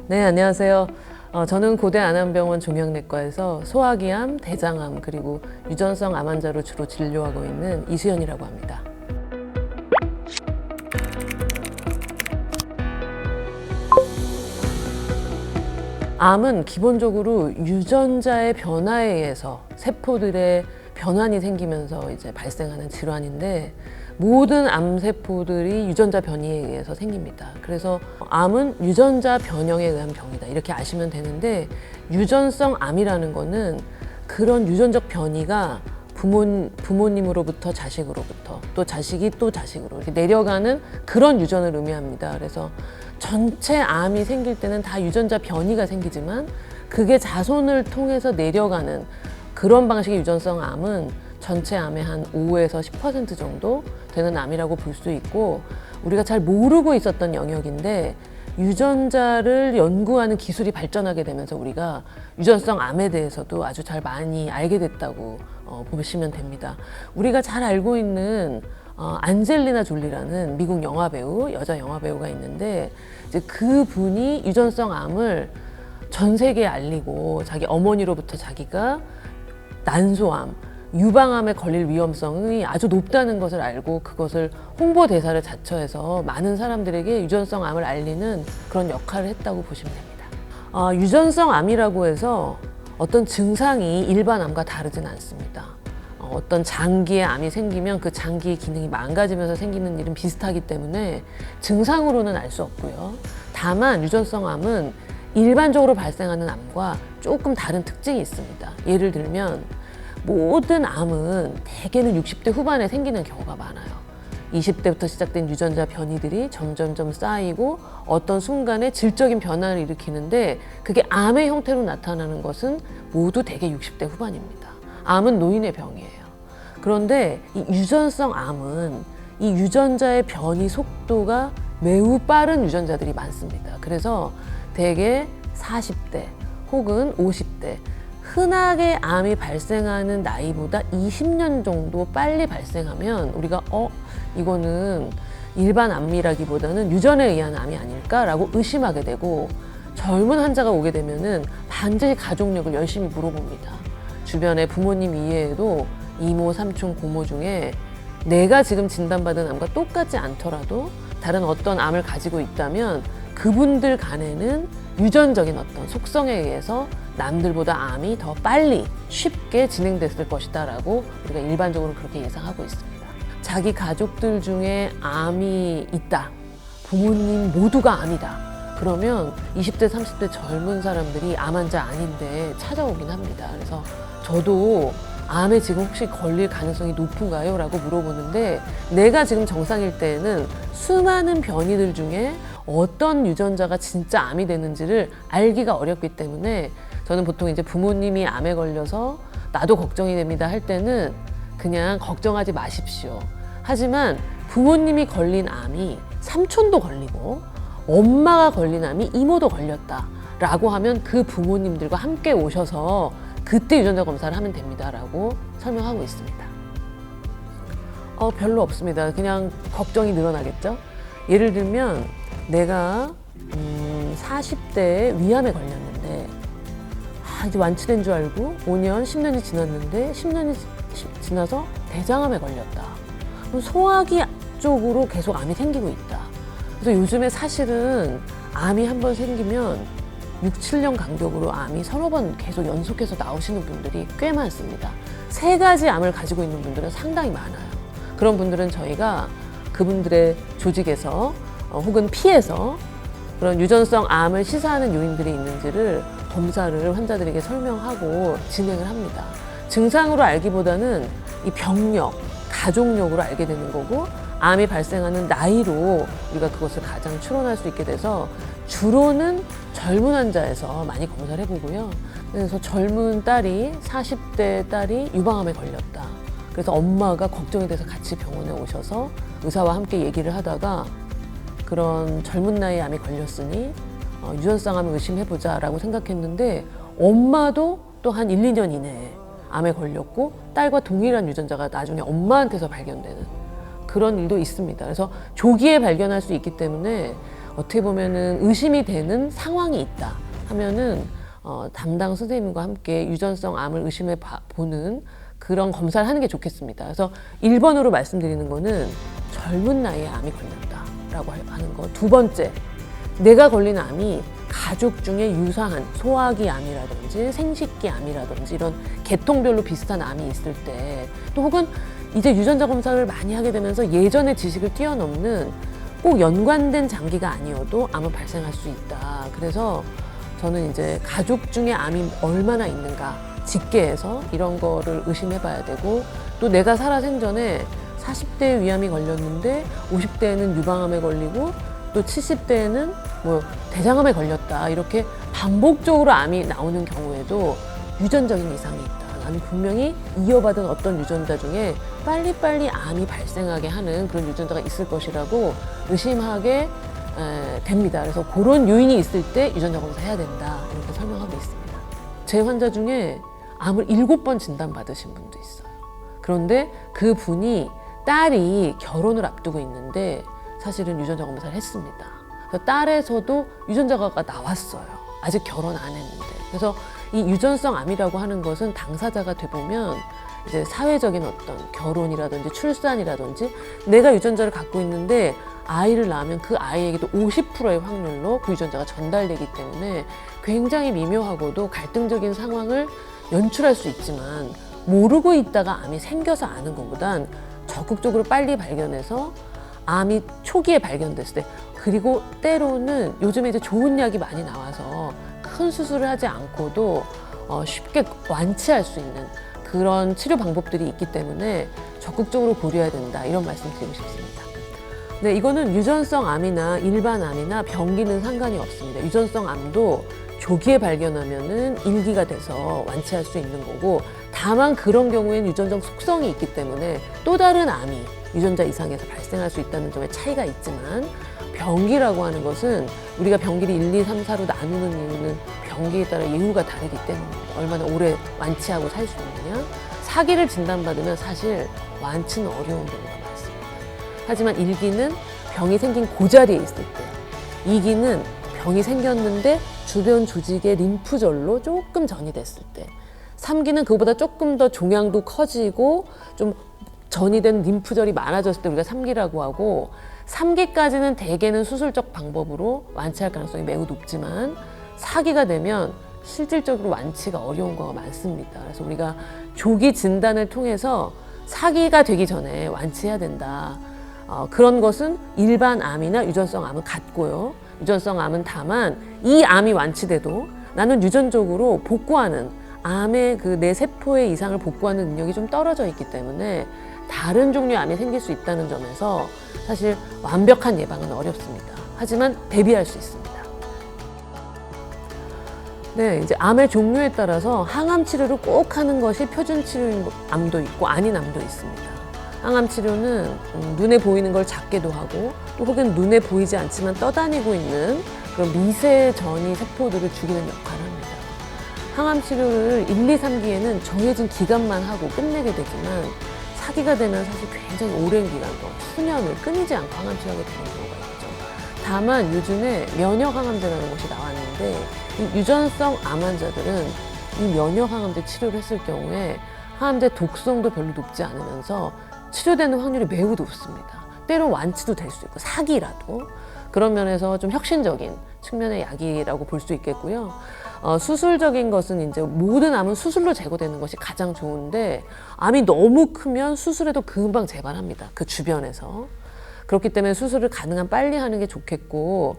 네, 안녕하세요. 저는 고대 안암병원 종양내과에서 소화기암, 대장암, 그리고 유전성 암 환자로 주로 진료하고 있는 이수연이라고 합니다. 암은 기본적으로 유전자의 변화에 의해서 세포들의 변환이 생기면서 이제 발생하는 질환인데, 모든 암세포들이 유전자 변이에 의해서 생깁니다. 그래서 암은 유전자 변형에 의한 병이다, 이렇게 아시면 되는데, 유전성 암이라는 거는 그런 유전적 변이가 부모님으로부터 자식으로부터 또 자식이 또 자식으로 이렇게 내려가는 그런 유전을 의미합니다. 그래서 전체 암이 생길 때는 다 유전자 변이가 생기지만 그게 자손을 통해서 내려가는 그런 방식의 유전성 암은 전체 암의 한 5에서 10% 정도 되는 암이라고 볼 수 있고, 우리가 잘 모르고 있었던 영역인데 유전자를 연구하는 기술이 발전하게 되면서 우리가 유전성 암에 대해서도 아주 잘 많이 알게 됐다고 보시면 됩니다. 우리가 잘 알고 있는 안젤리나 졸리라는 미국 영화배우, 여자 영화배우가 있는데, 이제 그분이 유전성 암을 전 세계에 알리고 자기 어머니로부터 자기가 난소암, 유방암에 걸릴 위험성이 아주 높다는 것을 알고 그것을 홍보대사를 자처해서 많은 사람들에게 유전성 암을 알리는 그런 역할을 했다고 보시면 됩니다. 유전성 암이라고 해서 어떤 증상이 일반 암과 다르진 않습니다. 어떤 장기에 암이 생기면 그 장기의 기능이 망가지면서 생기는 일은 비슷하기 때문에 증상으로는 알 수 없고요. 다만 유전성 암은 일반적으로 발생하는 암과 조금 다른 특징이 있습니다. 예를 들면 모든 암은 대개는 60대 후반에 생기는 경우가 많아요. 20대부터 시작된 유전자 변이들이 점점점 쌓이고 어떤 순간에 질적인 변화를 일으키는데, 그게 암의 형태로 나타나는 것은 모두 대개 60대 후반입니다. 암은 노인의 병이에요. 그런데 이 유전성 암은 이 유전자의 변이 속도가 매우 빠른 유전자들이 많습니다. 그래서 대개 40대 혹은 50대, 흔하게 암이 발생하는 나이보다 20년 정도 빨리 발생하면 우리가 이거는 일반 암이라기보다는 유전에 의한 암이 아닐까라고 의심하게 되고, 젊은 환자가 오게 되면은 반드시 가족력을 열심히 물어봅니다. 주변에 부모님 이외에도 이모, 삼촌, 고모 중에 내가 지금 진단받은 암과 똑같지 않더라도 다른 어떤 암을 가지고 있다면 그분들 간에는 유전적인 어떤 속성에 의해서 남들보다 암이 더 빨리 쉽게 진행됐을 것이다 라고 우리가 일반적으로 그렇게 예상하고 있습니다. 자기 가족들 중에 암이 있다, 부모님 모두가 암이다, 그러면 20대, 30대 젊은 사람들이 암 환자 아닌데 찾아오긴 합니다. 그래서 저도 암에 지금 혹시 걸릴 가능성이 높은가요? 라고 물어보는데, 내가 지금 정상일 때에는 수많은 변이들 중에 어떤 유전자가 진짜 암이 되는지를 알기가 어렵기 때문에 저는 보통 이제 부모님이 암에 걸려서 나도 걱정이 됩니다 할 때는 그냥 걱정하지 마십시오. 하지만 부모님이 걸린 암이 삼촌도 걸리고 엄마가 걸린 암이 이모도 걸렸다 라고 하면 그 부모님들과 함께 오셔서 그때 유전자 검사를 하면 됩니다 라고 설명하고 있습니다. 별로 없습니다. 그냥 걱정이 늘어나겠죠. 예를 들면 내가 40대에 위암에 걸렸는데 이제 완치된 줄 알고 5년, 10년이 지났는데 10년이 지나서 대장암에 걸렸다. 그럼 소화기 쪽으로 계속 암이 생기고 있다. 그래서 요즘에 사실은 암이 한번 생기면 6, 7년 간격으로 암이 서너 번 계속 연속해서 나오시는 분들이 꽤 많습니다. 3가지 암을 가지고 있는 분들은 상당히 많아요. 그런 분들은 저희가 그분들의 조직에서 혹은 피에서 그런 유전성 암을 시사하는 요인들이 있는지를 검사를 환자들에게 설명하고 진행을 합니다. 증상으로 알기보다는 이 병력, 가족력으로 알게 되는 거고, 암이 발생하는 나이로 우리가 그것을 가장 추론할 수 있게 돼서 주로는 젊은 환자에서 많이 검사를 해보고요. 그래서 젊은 딸이, 40대 딸이 유방암에 걸렸다. 그래서 엄마가 걱정이 돼서 같이 병원에 오셔서 의사와 함께 얘기를 하다가 그런 젊은 나이에 암이 걸렸으니 유전성 암을 의심해보자 라고 생각했는데, 엄마도 또 한 1, 2년 이내에 암에 걸렸고 딸과 동일한 유전자가 나중에 엄마한테서 발견되는 그런 일도 있습니다. 그래서 조기에 발견할 수 있기 때문에 어떻게 보면은 의심이 되는 상황이 있다 하면은 담당 선생님과 함께 유전성 암을 의심해 보는 그런 검사를 하는 게 좋겠습니다. 그래서 1번으로 말씀드리는 거는 젊은 나이에 암이 걸렸다라고 하는 거. 두 번째, 내가 걸린 암이 가족 중에 유사한 소화기 암이라든지 생식기 암이라든지 이런 계통별로 비슷한 암이 있을 때, 또 혹은 이제 유전자 검사를 많이 하게 되면서 예전의 지식을 뛰어넘는 꼭 연관된 장기가 아니어도 암은 발생할 수 있다. 그래서 저는 이제 가족 중에 암이 얼마나 있는가 직계에서 이런 거를 의심해 봐야 되고, 또 내가 살아 생전에 40대에 위암이 걸렸는데 50대에는 유방암에 걸리고 또 70대에는 뭐 대장암에 걸렸다, 이렇게 반복적으로 암이 나오는 경우에도 유전적인 이상이 있다. 나는 분명히 이어받은 어떤 유전자 중에 빨리빨리 암이 발생하게 하는 그런 유전자가 있을 것이라고 의심하게 됩니다. 그래서 그런 요인이 있을 때 유전자 검사해야 된다, 이렇게 설명하고 있습니다. 제 환자 중에 암을 7번 진단받으신 분도 있어요. 그런데 그 분이 딸이 결혼을 앞두고 있는데 사실은 유전자 검사를 했습니다. 그래서 딸에서도 유전자가 나왔어요. 아직 결혼 안 했는데. 그래서 이 유전성 암이라고 하는 것은 당사자가 돼보면 이제 사회적인 어떤 결혼이라든지 출산이라든지 내가 유전자를 갖고 있는데 아이를 낳으면 그 아이에게도 50%의 확률로 그 유전자가 전달되기 때문에 굉장히 미묘하고도 갈등적인 상황을 연출할 수 있지만, 모르고 있다가 암이 생겨서 아는 것보단 적극적으로 빨리 발견해서 암이 초기에 발견됐을 때, 그리고 때로는 요즘에 이제 좋은 약이 많이 나와서 큰 수술을 하지 않고도 쉽게 완치할 수 있는 그런 치료 방법들이 있기 때문에 적극적으로 고려해야 된다, 이런 말씀 드리고 싶습니다. 네, 이거는 유전성 암이나 일반 암이나 병기는 상관이 없습니다. 유전성 암도 조기에 발견하면은 일기가 돼서 완치할 수 있는 거고, 다만 그런 경우에는 유전적 속성이 있기 때문에 또 다른 암이 유전자 이상에서 발생할 수 있다는 점에 차이가 있지만, 병기라고 하는 것은 우리가 병기를 1, 2, 3, 4로 나누는 이유는 병기에 따라 이유가 다르기 때문입니다. 얼마나 오래 완치하고 살 수 있느냐. 사기를 진단받으면 사실 완치는 어려운 경우가 많습니다. 하지만 1기는 병이 생긴 그 자리에 있을 때, 2기는 병이 생겼는데 주변 조직의 림프절로 조금 전이 됐을 때, 3기는 그보다 조금 더 종양도 커지고 좀 전이 된 림프절이 많아졌을 때 우리가 3기라고 하고, 3기까지는 대개는 수술적 방법으로 완치할 가능성이 매우 높지만 4기가 되면 실질적으로 완치가 어려운 경우가 많습니다. 그래서 우리가 조기 진단을 통해서 4기가 되기 전에 완치해야 된다. 그런 것은 일반 암이나 유전성 암은 같고요. 유전성 암은 다만 이 암이 완치돼도 나는 유전적으로 복구하는, 암의 그 내 세포의 이상을 복구하는 능력이 좀 떨어져 있기 때문에 다른 종류의 암이 생길 수 있다는 점에서 사실 완벽한 예방은 어렵습니다. 하지만 대비할 수 있습니다. 네, 이제 암의 종류에 따라서 항암 치료를 꼭 하는 것이 표준 치료인 암도 있고 아닌 암도 있습니다. 항암 치료는 눈에 보이는 걸 잡기도 하고, 또 혹은 눈에 보이지 않지만 떠다니고 있는 그런 미세 전이 세포들을 죽이는 역할을 합니다. 항암 치료를 1, 2, 3기에는 정해진 기간만 하고 끝내게 되지만 4기가 되면 사실 굉장히 오랜 기간 동안 수년을 끊이지 않고 항암 치료하게 되는 경우가 있죠. 다만 요즘에 면역 항암제라는 것이 나왔는데, 이 유전성 암 환자들은 이 면역 항암제 치료를 했을 경우에 항암제 독성도 별로 높지 않으면서 치료되는 확률이 매우 높습니다. 때론 완치도 될 수 있고 4기라도. 그런 면에서 좀 혁신적인 측면의 약이라고 볼 수 있겠고요. 수술적인 것은 이제 모든 암은 수술로 제거되는 것이 가장 좋은데, 암이 너무 크면 수술해도 금방 재발합니다. 그 주변에서. 그렇기 때문에 수술을 가능한 빨리 하는 게 좋겠고,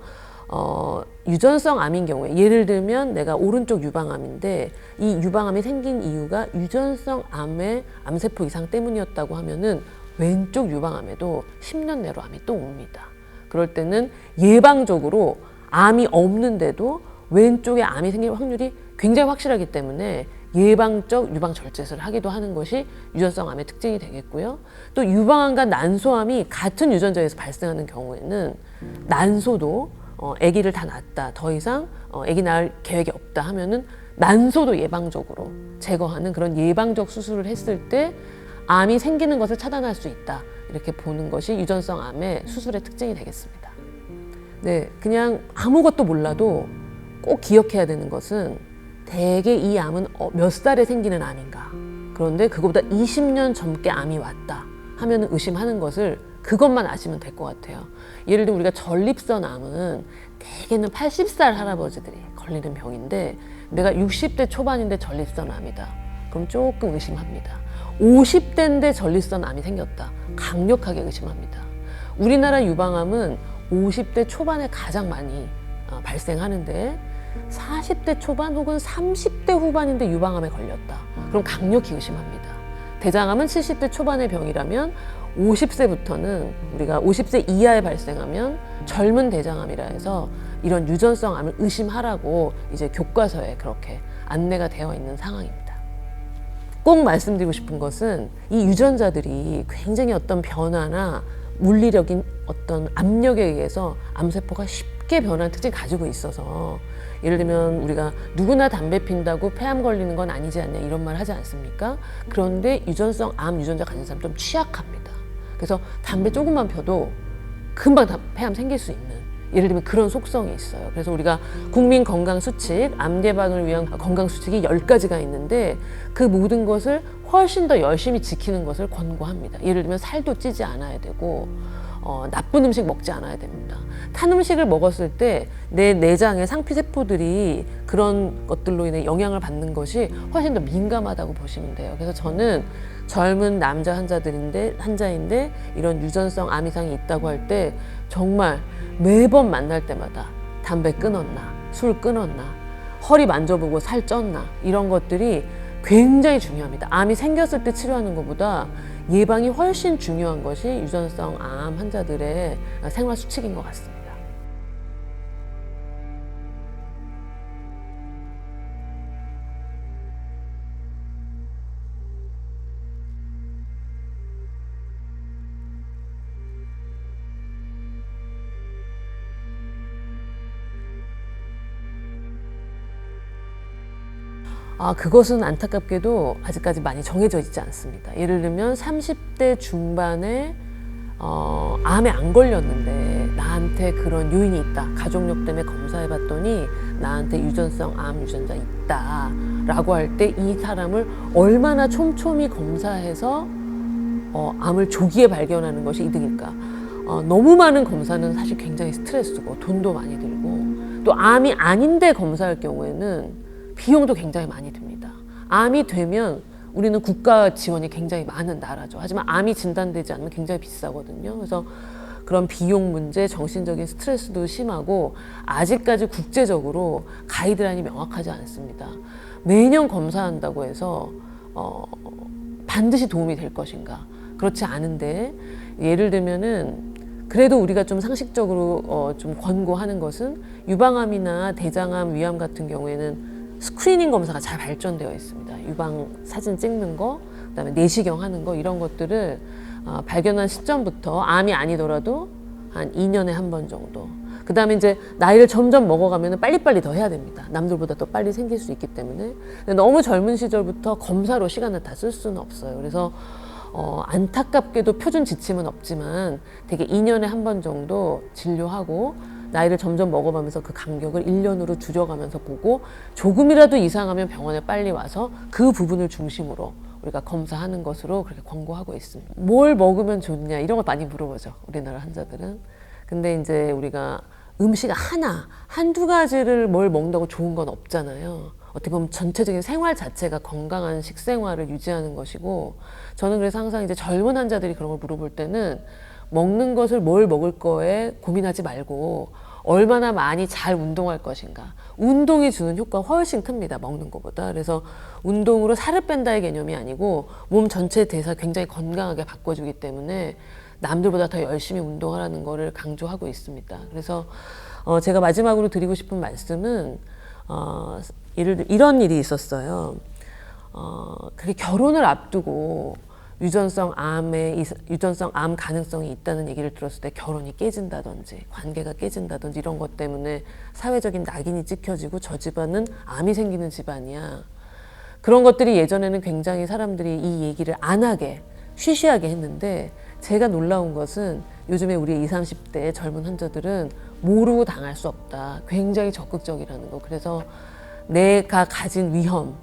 유전성 암인 경우에 예를 들면 내가 오른쪽 유방암인데 이 유방암이 생긴 이유가 유전성 암의 암세포 이상 때문이었다고 하면은 왼쪽 유방암에도 10년 내로 암이 또 옵니다. 그럴 때는 예방적으로 암이 없는데도 왼쪽에 암이 생길 확률이 굉장히 확실하기 때문에 예방적 유방 절제술을 하기도 하는 것이 유전성 암의 특징이 되겠고요. 또 유방암과 난소암이 같은 유전자에서 발생하는 경우에는 난소도 아기를 다 낳았다, 더 이상 아기 낳을 계획이 없다 하면은 난소도 예방적으로 제거하는 그런 예방적 수술을 했을 때 암이 생기는 것을 차단할 수 있다, 이렇게 보는 것이 유전성 암의 수술의 특징이 되겠습니다. 네, 그냥 아무것도 몰라도 꼭 기억해야 되는 것은 대개 이 암은 몇 살에 생기는 암인가. 그런데 그거보다 20년 젊게 암이 왔다 하면 의심하는 것을 그것만 아시면 될 것 같아요. 예를 들어 우리가 전립선 암은 대개는 80살 할아버지들이 걸리는 병인데 내가 60대 초반인데 전립선 암이다. 그럼 조금 의심합니다. 50대인데 전립선 암이 생겼다. 강력하게 의심합니다. 우리나라 유방암은 50대 초반에 가장 많이 발생하는데 40대 초반 혹은 30대 후반인데 유방암에 걸렸다. 그럼 강력히 의심합니다. 대장암은 70대 초반의 병이라면 50세부터는 우리가 50세 이하에 발생하면 젊은 대장암이라 해서 이런 유전성 암을 의심하라고 이제 교과서에 그렇게 안내가 되어 있는 상황입니다. 꼭 말씀드리고 싶은 것은 이 유전자들이 굉장히 어떤 변화나 물리적인 어떤 압력에 의해서 암세포가 쉽게 변하는 특징을 가지고 있어서 예를 들면 우리가 누구나 담배 핀다고 폐암 걸리는 건 아니지 않냐 이런 말 하지 않습니까? 그런데 유전성 암 유전자 가진 사람 좀 취약합니다. 그래서 담배 조금만 펴도 금방 폐암 생길 수 있는 예를 들면 그런 속성이 있어요. 그래서 우리가 국민 건강 수칙, 암 예방을 위한 건강 수칙이 10가지가 있는데 그 모든 것을 훨씬 더 열심히 지키는 것을 권고합니다. 예를 들면 살도 찌지 않아야 되고 나쁜 음식 먹지 않아야 됩니다. 탄 음식을 먹었을 때 내 내장의 상피세포들이 그런 것들로 인해 영향을 받는 것이 훨씬 더 민감하다고 보시면 돼요. 그래서 저는 젊은 남자 환자인데 이런 유전성 암 이상이 있다고 할 때 정말 매번 만날 때마다 담배 끊었나, 술 끊었나, 허리 만져보고 살 쪘나 이런 것들이 굉장히 중요합니다. 암이 생겼을 때 치료하는 것보다 예방이 훨씬 중요한 것이 유전성 암 환자들의 생활 수칙인 것 같습니다. 그것은 안타깝게도 아직까지 많이 정해져 있지 않습니다. 예를 들면 30대 중반에 암에 안 걸렸는데 나한테 그런 요인이 있다. 가족력 때문에 검사해봤더니 나한테 유전성 암 유전자 있다 라고 할 때 이 사람을 얼마나 촘촘히 검사해서 암을 조기에 발견하는 것이 이득일까. 너무 많은 검사는 사실 굉장히 스트레스고 돈도 많이 들고 또 암이 아닌데 검사할 경우에는 비용도 굉장히 많이 듭니다. 암이 되면 우리는 국가 지원이 굉장히 많은 나라죠. 하지만 암이 진단되지 않으면 굉장히 비싸거든요. 그래서 그런 비용 문제, 정신적인 스트레스도 심하고 아직까지 국제적으로 가이드라인이 명확하지 않습니다. 매년 검사한다고 해서 반드시 도움이 될 것인가? 그렇지 않은데 예를 들면은 그래도 우리가 좀 상식적으로 좀 권고하는 것은 유방암이나 대장암, 위암 같은 경우에는 스크리닝 검사가 잘 발전되어 있습니다. 유방 사진 찍는 거, 그다음에 내시경 하는 거 이런 것들을 발견한 시점부터 암이 아니더라도 한 2년에 한 번 정도. 그다음에 이제 나이를 점점 먹어가면 빨리빨리 더 해야 됩니다. 남들보다 더 빨리 생길 수 있기 때문에. 근데 너무 젊은 시절부터 검사로 시간을 다 쓸 수는 없어요. 그래서 안타깝게도 표준 지침은 없지만 되게 2년에 한 번 정도 진료하고 나이를 점점 먹어가면서 그 간격을 1년으로 줄여가면서 보고 조금이라도 이상하면 병원에 빨리 와서 그 부분을 중심으로 우리가 검사하는 것으로 그렇게 권고하고 있습니다. 뭘 먹으면 좋냐 이런 걸 많이 물어보죠. 우리나라 환자들은. 근데 이제 우리가 음식 한두 가지를 뭘 먹는다고 좋은 건 없잖아요. 어떻게 보면 전체적인 생활 자체가 건강한 식생활을 유지하는 것이고 저는 그래서 항상 이제 젊은 환자들이 그런 걸 물어볼 때는 먹는 것을 뭘 먹을 거에 고민하지 말고 얼마나 많이 잘 운동할 것인가. 운동이 주는 효과가 훨씬 큽니다. 먹는 것보다. 그래서 운동으로 살을 뺀다의 개념이 아니고 몸 전체 대사 굉장히 건강하게 바꿔주기 때문에 남들보다 더 열심히 운동하라는 거를 강조하고 있습니다. 그래서 제가 마지막으로 드리고 싶은 말씀은 예를 들어 이런 일이 있었어요. 그게 결혼을 앞두고 유전성 암 가능성이 있다는 얘기를 들었을 때 결혼이 깨진다든지 관계가 깨진다든지 이런 것 때문에 사회적인 낙인이 찍혀지고 저 집안은 암이 생기는 집안이야. 그런 것들이 예전에는 굉장히 사람들이 이 얘기를 안 하게 쉬쉬하게 했는데 제가 놀라운 것은 요즘에 우리 20, 30대 젊은 환자들은 모르고 당할 수 없다. 굉장히 적극적이라는 거. 그래서 내가 가진 위험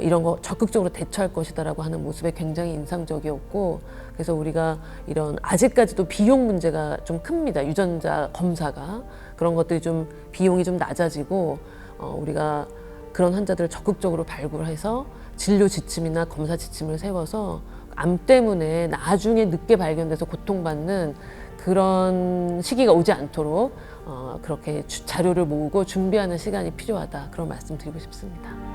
이런 거 적극적으로 대처할 것이다라고 하는 모습에 굉장히 인상적이었고, 그래서 우리가 이런 아직까지도 비용 문제가 좀 큽니다. 유전자 검사가 그런 것들이 좀 비용이 좀 낮아지고 우리가 그런 환자들을 적극적으로 발굴해서 진료 지침이나 검사 지침을 세워서 암 때문에 나중에 늦게 발견돼서 고통받는 그런 시기가 오지 않도록 그렇게 자료를 모으고 준비하는 시간이 필요하다, 그런 말씀 드리고 싶습니다.